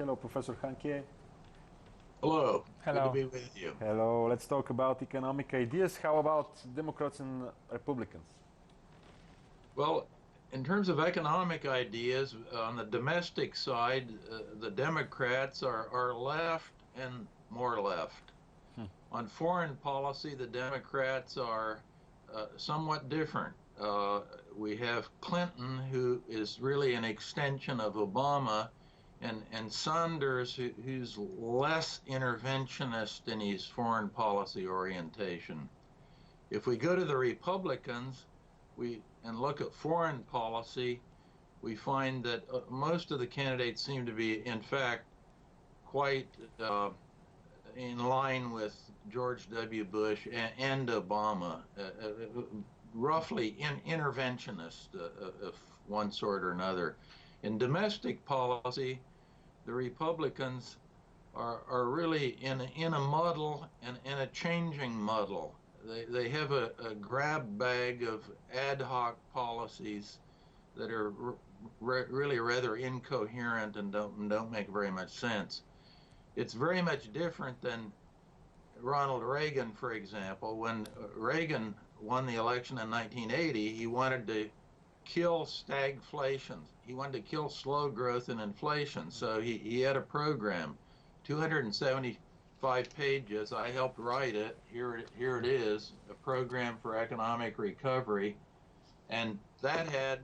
Hello, Professor Hanke. Hello. Good to Hello. be with you. Hello, let's talk about economic ideas. How about Democrats and Republicans? Well, in terms of economic ideas, on the domestic side, the Democrats are left and more left. On foreign policy, the Democrats are somewhat different. We have Clinton, who is really an extension of Obama, and Sanders, who's less interventionist in his foreign policy orientation. If we go to the Republicans and look at foreign policy, we find that most of the candidates seem to be, in fact, quite in line with George W. Bush and Obama, roughly interventionist of one sort or another. In domestic policy, the Republicans are really in a muddle and in a changing muddle. They have a grab bag of ad hoc policies that are really rather incoherent and don't make very much sense. It's very much different than Ronald Reagan, for example. When Reagan won the election in 1980, he wanted to kill stagflation. He wanted to kill slow growth and inflation. So he had a program, 275 pages. I helped write it. Here it is, a program for economic recovery. And that had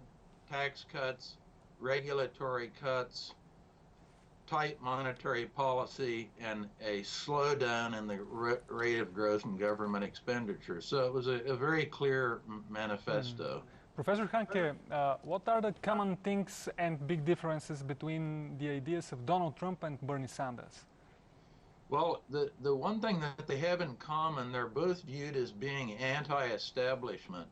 tax cuts, regulatory cuts, tight monetary policy, and a slowdown in the rate of growth in government expenditure. So it was a very clear manifesto. Professor Hanke, what are the common things and big differences between the ideas of Donald Trump and Bernie Sanders? Well, the one thing that they have in common, they're both viewed as being anti-establishment.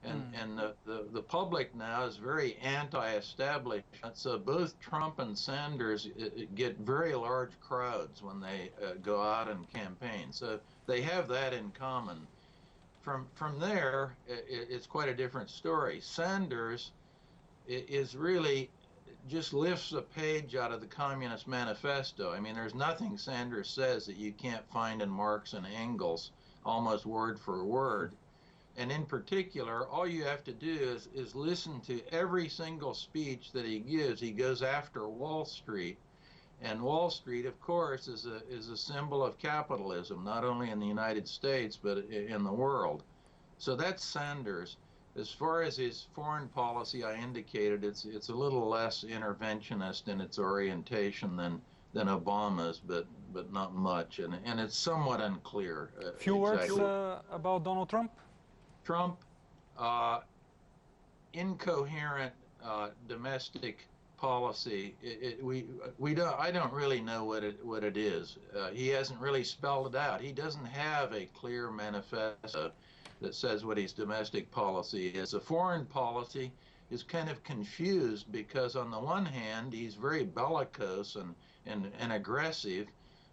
And the public now is very anti-establishment, so both Trump and Sanders get very large crowds when they go out and campaign. So they have that in common. From there, it's quite a different story. Sanders is really just lifts a page out of the Communist Manifesto. I mean, there's nothing Sanders says that you can't find in Marx and Engels, almost word for word. And in particular, all you have to do is listen to every single speech that he gives. He goes after Wall Street. And Wall Street, of course, is a symbol of capitalism, not only in the United States, but in the world. So that's Sanders. As far as his foreign policy, I indicated it's a little less interventionist in its orientation than Obama's, but not much. And it's somewhat unclear. Few words about Donald Trump? Trump, incoherent domestic policy. I don't really know what it is. He hasn't really spelled it out. He doesn't have a clear manifesto that says what his domestic policy is. The foreign policy is kind of confused because on the one hand he's very bellicose and aggressive,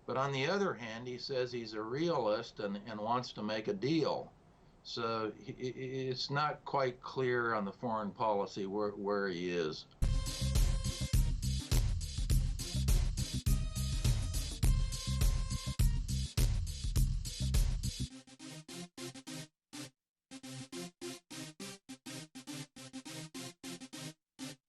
but on the other hand he says he's a realist and wants to make a deal. So it's not quite clear on the foreign policy where he is.